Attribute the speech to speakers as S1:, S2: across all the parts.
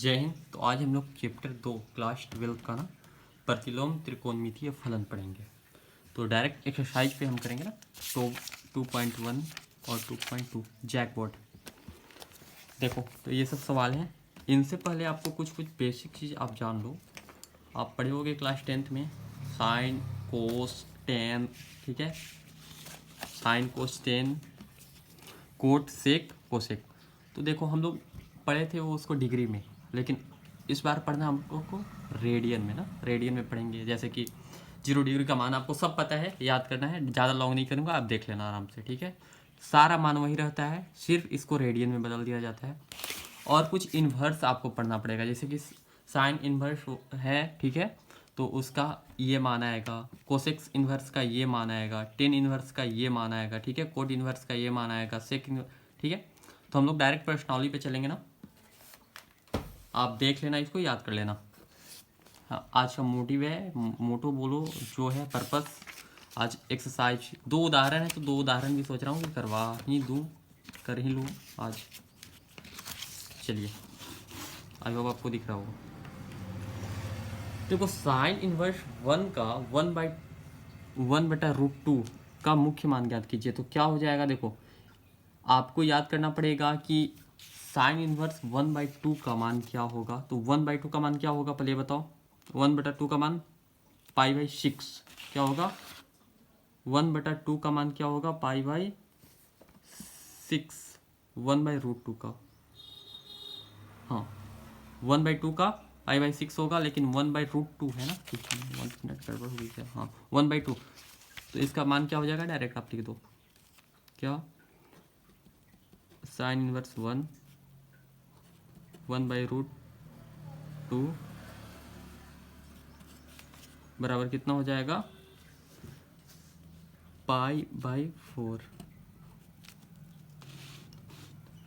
S1: जय हिंद। तो आज हम लोग चैप्टर 2 क्लास 12 का ना प्रतिलोम त्रिकोणमितीय फलन पढ़ेंगे। तो डायरेक्ट एक्सरसाइज पे हम करेंगे ना। तो 2.1 और 2.2 जैकबोर्ड। देखो तो ये सब सवाल हैं। इनसे पहले आपको कुछ बेसिक चीज़ आप जान लो। आप पढ़े होगे क्लास 10th में साइन कोस टेन, ठीक है, sine cos ten cot sec cosec. तो देखो हम लोग पढ़े थे वो उसको डिग्री में, लेकिन इस बार पढ़ना हम लोग को रेडियन में ना, रेडियन में पढ़ेंगे। जैसे कि 0 डिग्री का मान आपको सब पता है, याद करना है, ज़्यादा लॉन्ग नहीं करूँगा, आप देख लेना आराम से, ठीक है। सारा मान वही रहता है, सिर्फ इसको रेडियन में बदल दिया जाता है। और कुछ इन्वर्स आपको पढ़ना पड़ेगा, जैसे कि साइन इन्वर्स है, ठीक है, तो उसका ये मान आएगा, कोसेक्स इन्वर्स का ये मान आएगा, टेन इन्वर्स का ये मान आएगा, ठीक है, कोट इन्वर्स का ये मान आएगा, सेक, ठीक है। तो हम लोग डायरेक्ट प्रश्नावली पे चलेंगे ना, आप देख लेना, इसको याद कर लेना। हाँ, आज का मोटिव है, मोटो बोलो जो है, पर्पस। आज एक्सरसाइज 2 उदाहरण है, तो 2 उदाहरण भी सोच रहा हूँ कि करवा ही दूँ, कर ही लूँ आज। चलिए, आई होप आपको दिख रहा होगा। देखो साइन इनवर्स 1 का 1/√2 का मुख्य मान ज्ञात कीजिए। तो क्या हो जाएगा, देखो आपको याद करना पड़ेगा कि साइन इनवर्स 1/2 का मान क्या होगा। तो 1/2 का मान क्या होगा, पहले बताओ। 1/2 का मान π/6 क्या होगा। 1/2 का मान क्या होगा, π/6 1/√2 का। हाँ, 1/2 का π/6 होगा, लेकिन 1/√2 है ना, 1 मिनट गड़बड़ हो गई क्या। हाँ 1/2, तो इसका मान क्या हो जाएगा, डायरेक्ट आप लिख दो क्या, साइन इनवर्स 1/√2 बराबर कितना हो जाएगा, π/4।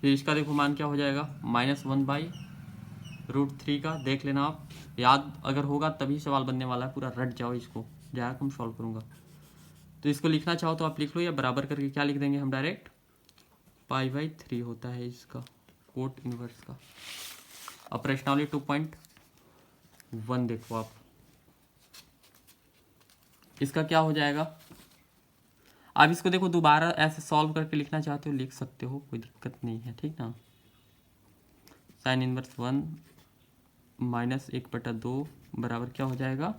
S1: फिर इसका देखो मान क्या हो जाएगा, -1/√3 का। देख लेना आप, याद अगर होगा तभी सवाल बनने वाला है, पूरा रट जाओ इसको, जहाँ हम सॉल्व करूँगा। तो इसको लिखना चाहो तो आप लिख लो, या बराबर करके क्या लिख देंगे हम डायरेक्ट, π/3 होता है इसका कोट इनवर्स का। अब प्रश्नावली 2.1 देखो आप, इसका क्या हो जाएगा। आप इसको देखो दोबारा ऐसे सॉल्व करके लिखना चाहते हो लिख सकते हो, कोई दिक्कत नहीं है, ठीक ना। साइन इनवर्स 1 -1/2 बराबर क्या हो जाएगा,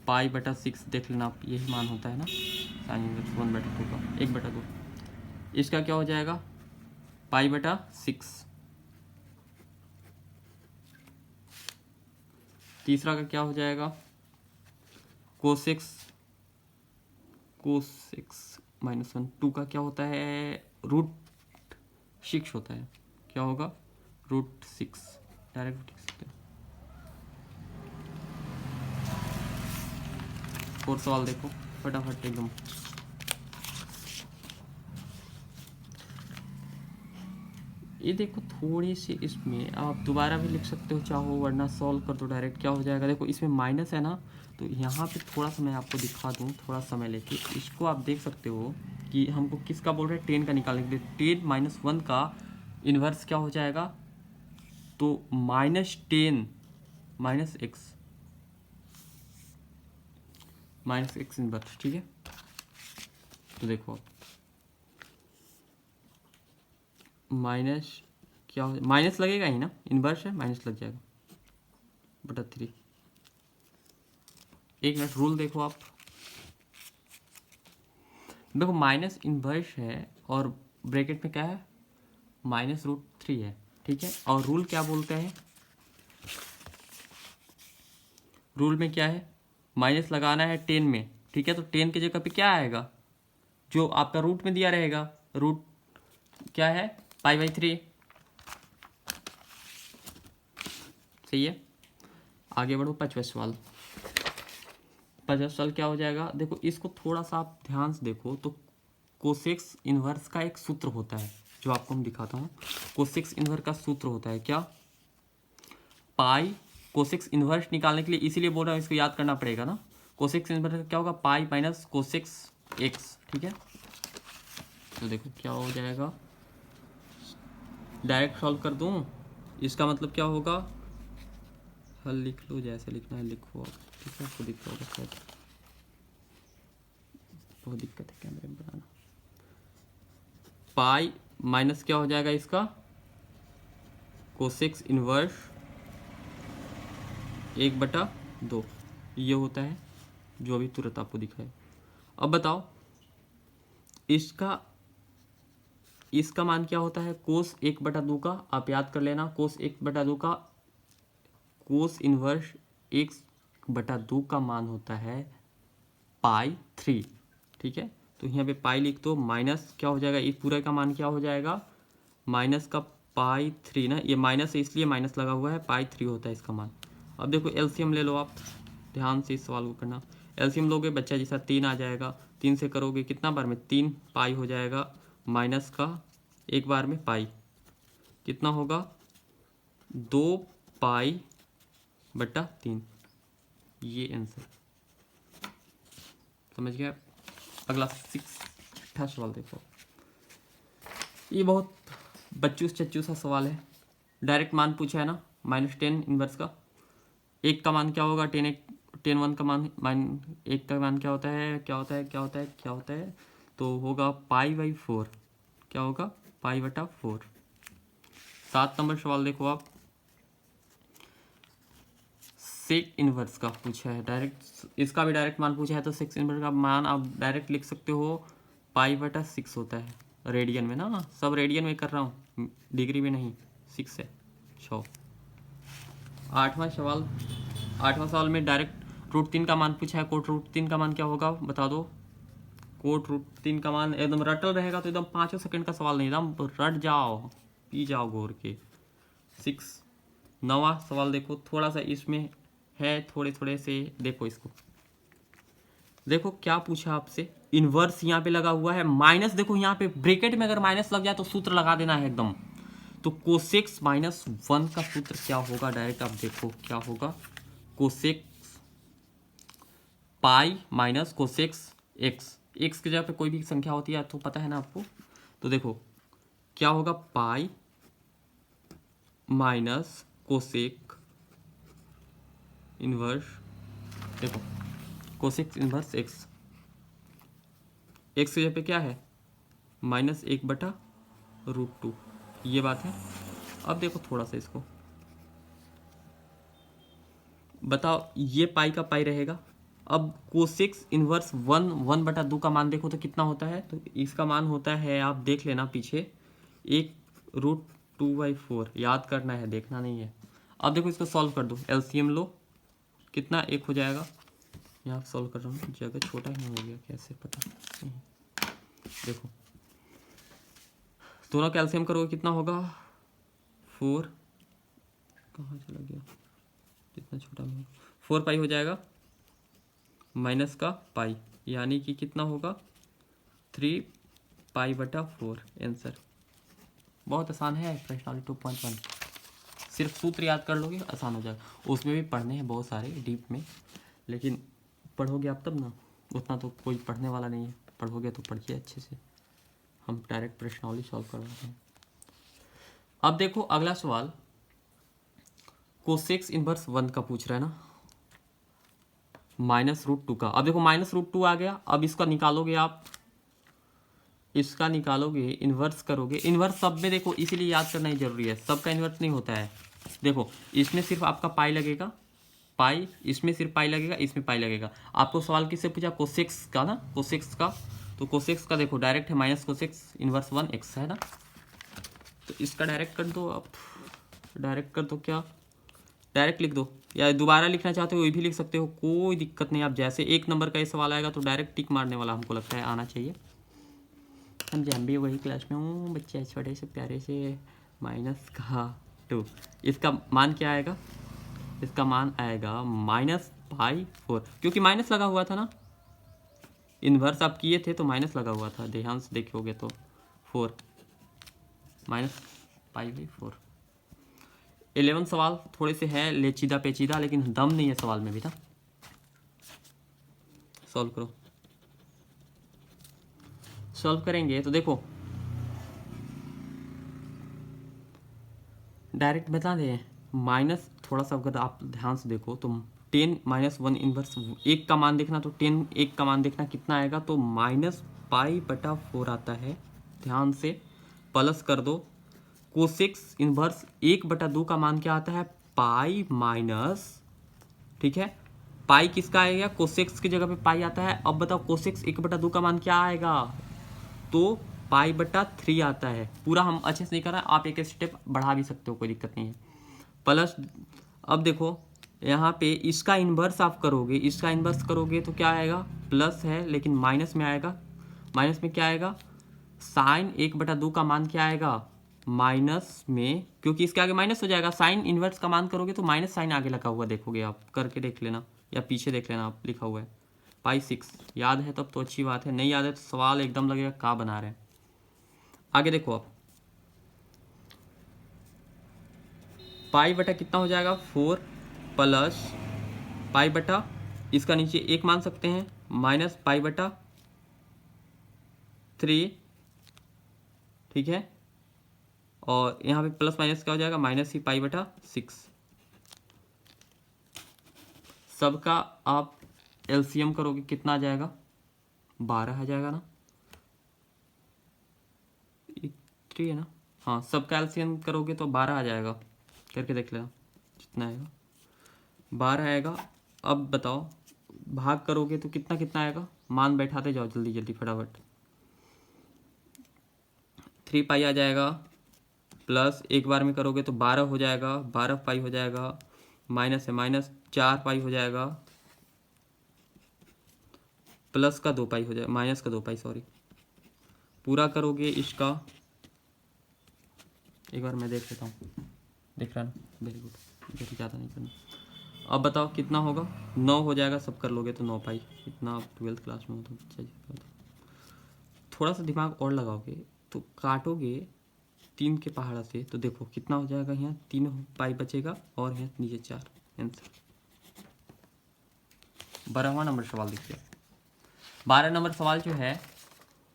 S1: π/6। देख लेना आप, यही मान होता है ना साइन इनवर्स 1/2 का, 1/2। इसका क्या हो जाएगा, π/6। तीसरा का क्या हो जाएगा, कोसेक्स -1 2 का क्या होता है, √6 होता है, क्या होगा, √6। डायरेक्ट लिख सकते हैं। और सवाल देखो फटाफट एकदम। ये देखो थोड़ी सी इसमें आप दोबारा भी लिख सकते हो चाहो, वरना सॉल्व कर दो डायरेक्ट। क्या हो जाएगा, देखो इसमें माइनस है ना, तो यहाँ पे थोड़ा सा मैं आपको दिखा दूँ, थोड़ा समय लेके इसको आप देख सकते हो कि हमको किसका बोल रहे हैं, 10 का निकालने के लिए। 10 -1 का इन्वर्स क्या हो जाएगा, तो -10 -x इन्वर्स, ठीक है। तो देखो आप माइनस क्या हो, माइनस लगेगा ही ना, इन्वर्स है, माइनस लग जाएगा /3। एक मिनट, रूल देखो आप, देखो माइनस इन्वर्स है और ब्रैकेट में क्या है, -√3 है, ठीक है। और रूल क्या बोलते हैं, रूल में क्या है, माइनस लगाना है 10 में, ठीक है। तो 10 की जगह पे क्या आएगा, जो आपका रूट में दिया रहेगा, रूट क्या है, π/3, सही है। आगे बढ़ो, 5वां सवाल। 5वां सवाल क्या हो जाएगा, देखो इसको थोड़ा सा आप ध्यान से देखो। तो कोसेक्स इन्वर्स का एक सूत्र होता है, जो आपको मैं दिखाता हूँ। कोसेक्स इन्वर्स का सूत्र होता है क्या, पाई। कोसेक्स इन्वर्स निकालने के लिए इसीलिए बोल रहा हूँ, इसको याद करना पड़ेगा ना। कोसेक्स इन्वर्स क्या होगा, पाई माइनस कोसेक्स एक्स, ठीक है। तो देखो क्या हो जाएगा, डायरेक्ट सॉल्व कर दूँ, इसका मतलब क्या होगा, हल लिख लो, जैसे लिखना है लिखो, ठीक है, आपको दिख रहा होगा शायद, बहुत दिक्कत है कैमरे में बनाना। पाई माइनस क्या हो जाएगा इसका, कोसेक्स इनवर्स 1/2, ये होता है जो अभी तुरंत आपको दिखा है। अब बताओ इसका मान क्या होता है, कोस 1/2 का, आप याद कर लेना, कोस 1/2 का कोस इनवर्स 1/2 का मान होता है π3, ठीक है। तो यहाँ पे पाई लिख दो, माइनस क्या हो जाएगा, इस पूरे का मान क्या हो जाएगा, माइनस का π3 ना, ये माइनस है इसलिए माइनस लगा हुआ है, π3 होता है इसका मान। अब देखो एलसीएम ले लो आप, ध्यान से इस सवाल को करना। एलसीएम लोगे बच्चा जैसा 3 आ जाएगा, 3 से करोगे कितना बार में, 3 पाई हो जाएगा, माइनस का एक बार में पाई, कितना होगा 2π/3, ये आंसर, समझ गया। अगला 6 सवाल देखो, ये बहुत बच्चूस चच्चू सा सवाल है, डायरेक्ट मान पूछा है ना, -10 इनवर्स का, एक का मान क्या होगा, 10 1 का मान एक का मान क्या होता है, क्या होता है, क्या होता है, क्या होता है, तो होगा π/4, क्या होगा π/4। 7 नंबर सवाल देखो आप, सेक इनवर्स का पूछा है, डायरेक्ट इसका भी डायरेक्ट मान पूछा है, तो सेक इनवर्स का मान आप डायरेक्ट लिख सकते हो, π/6 होता है, रेडियन में ना, सब रेडियन में कर रहा हूँ, डिग्री में नहीं, 6 है 6। 8वां सवाल में डायरेक्ट √3 का मान पूछा है, √3 का मान क्या होगा बता दो, √3 का मान एकदम रटल रहेगा तो एकदम 5 सेकंड का सवाल नहीं, एकदम रट जाओ, पी जाओ घोर के। 6। 9वां सवाल देखो, थोड़ा सा इसमें है, थोड़े थोड़े से देखो इसको, देखो क्या पूछा आपसे, इनवर्स यहाँ पे लगा हुआ है, माइनस देखो यहाँ पे ब्रैकेट में अगर माइनस लग जाए तो सूत्र लगा देना है एकदम, तो कोसेक्स -1 का सूत्र क्या होगा, डायरेक्ट आप देखो क्या होगा, कोसेक्स पाई माइनस कोसेक्स एक्स की जगह पे कोई भी संख्या होती है तो पता है ना आपको, तो देखो क्या होगा, पाई माइनस कोसेक इनवर्स, देखो कोसेक्स इनवर्स एक्स की जगह पे क्या है, -1/√2, ये बात है। अब देखो थोड़ा सा इसको बताओ, ये पाई का पाई रहेगा, अब कोसेक्स इनवर्स 1/2 का मान देखो तो कितना होता है, तो इसका मान होता है, आप देख लेना पीछे, 1√2/4, याद करना है, देखना नहीं है। अब देखो इसको सॉल्व कर दो, एलसीएम लो, कितना 1 हो जाएगा, यहाँ सॉल्व कर रहा हूँ, जगह छोटा ही हो गया, कैसे पता नहीं, देखो दोनों कैल्शियम करोगे कितना होगा, 4, कहाँ चला गया, कितना छोटा में 4 पाई हो जाएगा, माइनस का पाई, यानी कि कितना होगा 3π/4 आंसर। बहुत आसान है प्रश्नावली 2.1, सिर्फ सूत्र याद कर लोगे आसान हो जाएगा, उसमें भी पढ़ने हैं बहुत सारे डीप में, लेकिन पढ़ोगे आप तब ना, उतना तो कोई पढ़ने वाला नहीं है, पढ़ोगे तो पढ़िए अच्छे से, हम डायरेक्ट प्रश्नावली सॉल्व करवाते हैं। अब देखो अगला सवाल, कोसेक्स इनवर्स 1 का पूछ रहा है ना, -√2 का, अब देखो -√2 आ गया, अब इसका निकालोगे आप, इसका निकालोगे, इन्वर्स करोगे, इन्वर्स सब में देखो इसीलिए याद करना ही जरूरी है, सबका इन्वर्स नहीं होता है, देखो इसमें सिर्फ आपका पाई लगेगा, पाई इसमें सिर्फ पाई लगेगा, इसमें पाई लगेगा। आपको सवाल किससे पूछा, कोसेक्स का ना, कोसेक्स का, तो कोसेक्स का देखो डायरेक्ट है, माइनस कोसेक्स इनवर्स 1 एक्स है ना, तो इसका डायरेक्ट कर दो आप, डायरेक्ट कर दो, क्या डायरेक्ट लिख दो, या दोबारा लिखना चाहते हो ये भी लिख सकते हो, कोई दिक्कत नहीं, आप जैसे 1 नंबर का ये सवाल आएगा तो डायरेक्ट टिक मारने वाला हमको लगता है आना चाहिए, हम भी वही क्लास में हूँ, बच्चे छोटे से प्यारे से, माइनस का 2, इसका मान क्या आएगा, इसका मान आएगा -π/4, क्योंकि माइनस लगा हुआ था ना, इन्वर्स आप किए थे तो माइनस लगा हुआ था, ध्यान से देखोगे तो 4 -π/4। 11 सवाल थोड़े से है लेचीदा पेचीदा, लेकिन दम नहीं है सवाल में भी ना, सॉल्व करो, सॉल्व करेंगे तो देखो डायरेक्ट बता दें, माइनस थोड़ा सा अगर आप ध्यान से देखो तो 10 माइनस 1 इनवर्स 1 का मान देखना, तो 10 1 का मान देखना कितना आएगा, तो -π/4 आता है। ध्यान से प्लस कर दो। कोसेक्स इनवर्स 1/2 का मान क्या आता है, पाई माइनस, ठीक है, पाई किसका आएगा, कोसेक्स की जगह पे पाई आता है। अब बताओ कोसेक्स 1/2 का मान क्या आएगा, तो π/3 आता है। पूरा हम अच्छे से नहीं कर रहे, आप एक स्टेप बढ़ा भी सकते हो, कोई दिक्कत नहीं है। प्लस अब देखो यहाँ पे इसका इन्वर्स आप करोगे, इसका इन्वर्स करोगे तो क्या आएगा, प्लस है लेकिन माइनस में आएगा। माइनस में क्या आएगा, साइन 1/2 का मान क्या आएगा, माइनस में, क्योंकि इसके आगे माइनस हो जाएगा। साइन इन्वर्स का मान करोगे तो माइनस साइन आगे लगा हुआ देखोगे, आप करके देख लेना या पीछे देख लेना, आप लिखा हुआ है π/6। याद है तब तो अच्छी बात है, नहीं याद है तो सवाल एकदम लगेगा क्या बना रहे हैं। आगे देखो आप, पाई बटा कितना हो जाएगा, 4 प्लस पाई बटा, इसका नीचे 1 मान सकते हैं, -π/3, ठीक है। और यहाँ पे प्लस माइनस क्या हो जाएगा, -π/6। सबका आप एलसीएम करोगे कितना आ जाएगा, 12 आ जाएगा ना, 3 है ना, हाँ, सबका एलसीएम करोगे तो 12 आ जाएगा। करके देख लेना कितना आएगा, 12 आएगा। अब बताओ भाग करोगे तो कितना कितना आएगा, मान बैठाते जाओ जल्दी जल्दी फटाफट। 3π आ जाएगा, प्लस एक बार में करोगे तो 12 हो जाएगा, 12π हो जाएगा, माइनस है माइनस 4π हो जाएगा, प्लस का 2π हो जाएगा, माइनस का 2π सॉरी। पूरा करोगे इसका, एक बार मैं देख लेता हूँ, देख रहा ना, वेरी गुड, जल्दी ज़्यादा नहीं करना। अब बताओ कितना होगा, 9 हो जाएगा, सब कर लोगे तो 9π। इतना आप 12th क्लास में हो तो थोड़ा सा दिमाग और लगाओगे तो काटोगे 3 के पहाड़ा से, तो देखो कितना हो जाएगा, यहाँ 3π बचेगा और यहाँ नीचे 4। आंसर 12वां नंबर सवाल देखिए। 12 नंबर सवाल जो है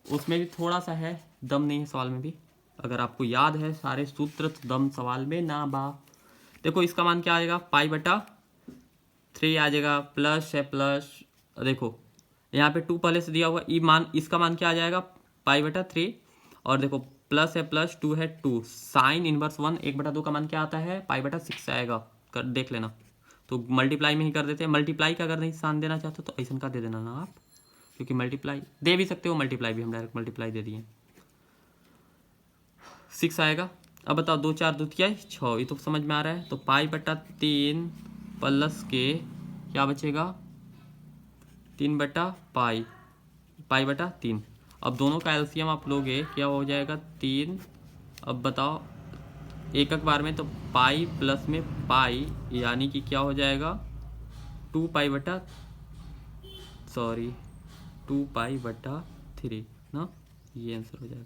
S1: उसमें भी थोड़ा सा है, दम नहीं है सवाल में भी। अगर आपको याद है सारे सूत्र तो दम सवाल में ना बा। देखो इसका मान क्या आएगा, π/3 आ जाएगा, प्लस है प्लस, देखो यहाँ पे 2 पहले से दिया हुआ, ई मान, इसका मान क्या आ जाएगा, π/3, और देखो प्लस है प्लस 2 है 2, साइन इनवर्स 1 1/2 का मान क्या आता है, π/6 आएगा। कर देख लेना, तो मल्टीप्लाई में ही कर देते हैं। मल्टीप्लाई का अगर नहीं सान देना चाहते तो ऐसा का दे देना ना आप, क्योंकि मल्टीप्लाई दे भी सकते हो, मल्टीप्लाई भी हम डायरेक्ट मल्टीप्लाई दे दिए, 6 आएगा। अब बताओ 2 4 2 6, ये तो समझ में आ रहा है। तो π/3 प्लस के क्या बचेगा, 3/π, π/3। अब दोनों का एलसीएम आप लोगे क्या हो जाएगा, 3। अब बताओ एक एक बार में, तो पाई प्लस में पाई यानी कि क्या हो जाएगा, 2π/3 ना, ये आंसर हो जाएगा।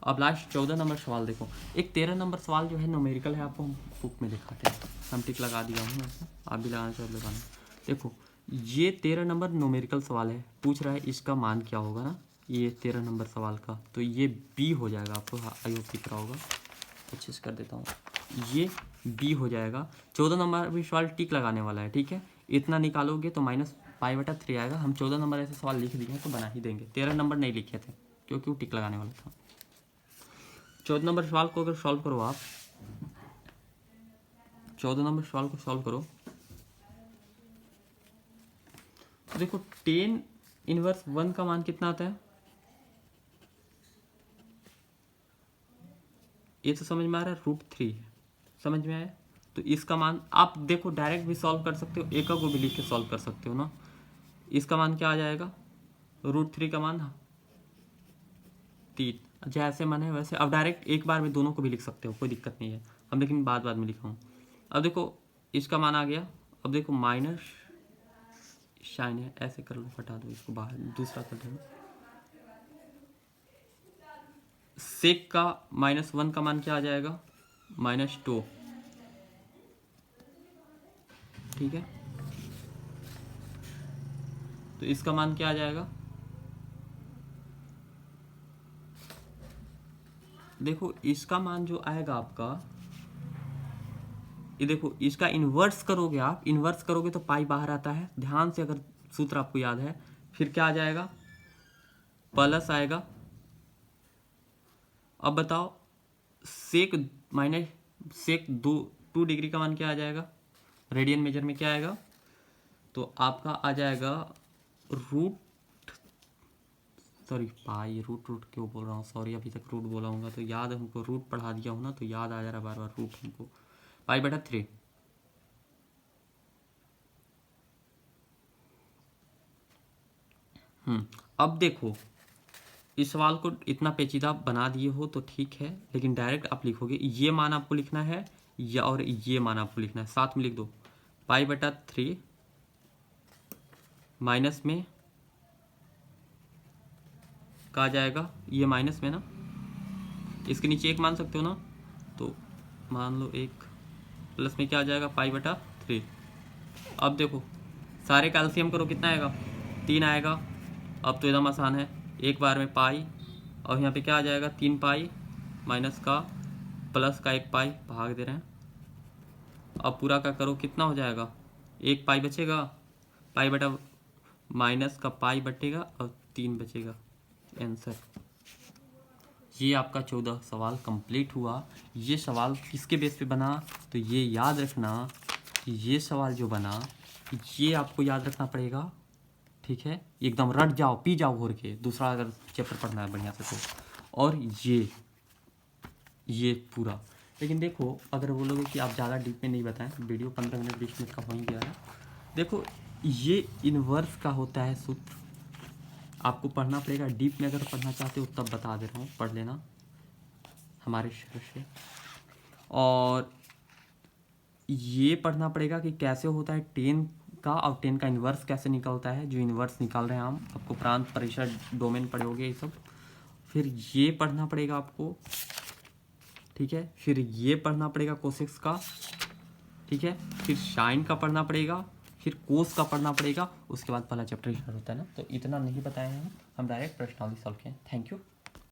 S1: अब लास्ट 14 नंबर सवाल देखो। एक 13 नंबर सवाल जो है न्यूमेरिकल है, आपको हम बुक में दिखाते हैं, हम टिक लगा दिया हूँ ऐसा, आप भी लगाना चाहो लगाना। देखो ये 13 नंबर न्यूमेरिकल सवाल है, पूछ रहा है इसका मान क्या होगा ना, ये 13 नंबर सवाल का, तो ये बी हो जाएगा। आपको आयोग की तरह होगा, अच्छे से कर देता हूँ, ये बी हो जाएगा। 14 नंबर भी सवाल टिक लगाने वाला है, ठीक है। इतना निकालोगे तो -π/3 आएगा। हम 14 नंबर ऐसे सवाल लिख दिए हैं तो बना ही देंगे, 13 नंबर नहीं लिखे थे क्योंकि वो टिक लगाने वाला था। 14 नंबर सवाल को अगर सॉल्व करो आप, 14 नंबर सवाल को सॉल्व करो तो देखो 10 इनवर्स 1 का मान कितना आता है, ये तो समझ में आ रहा है, √3 समझ में आया। तो इसका मान आप देखो डायरेक्ट भी सॉल्व कर सकते हो, एक को भी लिख के सॉल्व कर सकते हो ना। इसका मान क्या आ जाएगा, √3 का मान 3, जैसे मन है वैसे। अब डायरेक्ट एक बार में दोनों को भी लिख सकते हो, कोई दिक्कत नहीं है, हम लेकिन बाद में लिखा हूँ। अब देखो इसका मान आ गया। अब देखो माइनस साइन है, ऐसे कर लो, हटा दो इसको बाहर, दूसरा कर दो। सेक का -1 का मान क्या आ जाएगा, -2, ठीक है। तो इसका मान क्या आ जाएगा, देखो इसका मान जो आएगा आपका, ये देखो इसका इन्वर्स करोगे आप, इन्वर्स करोगे तो पाई बाहर आता है, ध्यान से अगर सूत्र आपको याद है, फिर क्या आ जाएगा, प्लस आएगा। अब बताओ सेक माइनस सेक 2 डिग्री का मान क्या आ जाएगा, रेडियन मेजर में क्या आएगा, तो आपका आ जाएगा पाई, रूट क्यों बोल रहा हूँ, सॉरी अभी तक रूट बोला हूँ तो याद है हमको, रूट पढ़ा दिया हूँ ना तो याद आ जा रहा बार बार रूट हमको, पाई बटा 3। अब देखो इस सवाल को इतना पेचीदा बना दिए हो तो ठीक है, लेकिन डायरेक्ट आप लिखोगे, ये मान आपको लिखना है या और ये मान आपको लिखना है, साथ में लिख दो। पाई बटा 3 माइनस में का आ जाएगा, ये माइनस में ना, इसके नीचे एक मान सकते हो ना, तो मान लो एक, प्लस में क्या आ जाएगा, पाई बटा 3। अब देखो सारे का एलसीएम करो, कितना आएगा, 3 आएगा। अब तो एकदम आसान है, एक बार में पाई, और यहाँ पे क्या आ जाएगा, 3 पाई माइनस का प्लस का 1 पाई, भाग दे रहे हैं। अब पूरा का करो, कितना हो जाएगा, 1 पाई बचेगा, पाई बटा माइनस का पाई बटेगा और 3 बचेगा, आंसर। ये आपका 14 सवाल कंप्लीट हुआ। ये सवाल किसके बेस पे बना, तो ये याद रखना कि ये सवाल जो बना, ये आपको याद रखना पड़ेगा, ठीक है, एकदम रट जाओ, पी जाओ घोर के, दूसरा अगर चैप्टर पढ़ना है बढ़िया से तो। और ये पूरा, लेकिन देखो अगर बोलोगे कि आप ज़्यादा डीप में नहीं बताएं, वीडियो 15 मिनट 20 मिनट का हो ही गया है। देखो ये इन्वर्स का होता है सूत्र, आपको पढ़ना पड़ेगा, डीप में अगर पढ़ना चाहते हो तब बता दे रहा हूँ, पढ़ लेना हमारे शहर से। और ये पढ़ना पड़ेगा कि कैसे होता है 10 का, और 10 का इन्वर्स कैसे निकलता है, जो इन्वर्स निकाल रहे हैं हम, आपको प्रांत परिसर डोमेन पढ़ोगे ये सब। फिर ये पढ़ना पड़ेगा आपको, ठीक है, फिर ये पढ़ना पड़ेगा कोसेक्स का, ठीक है, फिर साइन का पढ़ना पड़ेगा, फिर कोस का पढ़ना पड़ेगा, उसके बाद पहला चैप्टर स्टार्ट होता है ना। तो इतना नहीं बताए हैं हम डायरेक्ट प्रश्नावली सॉल्व किए। Thank you.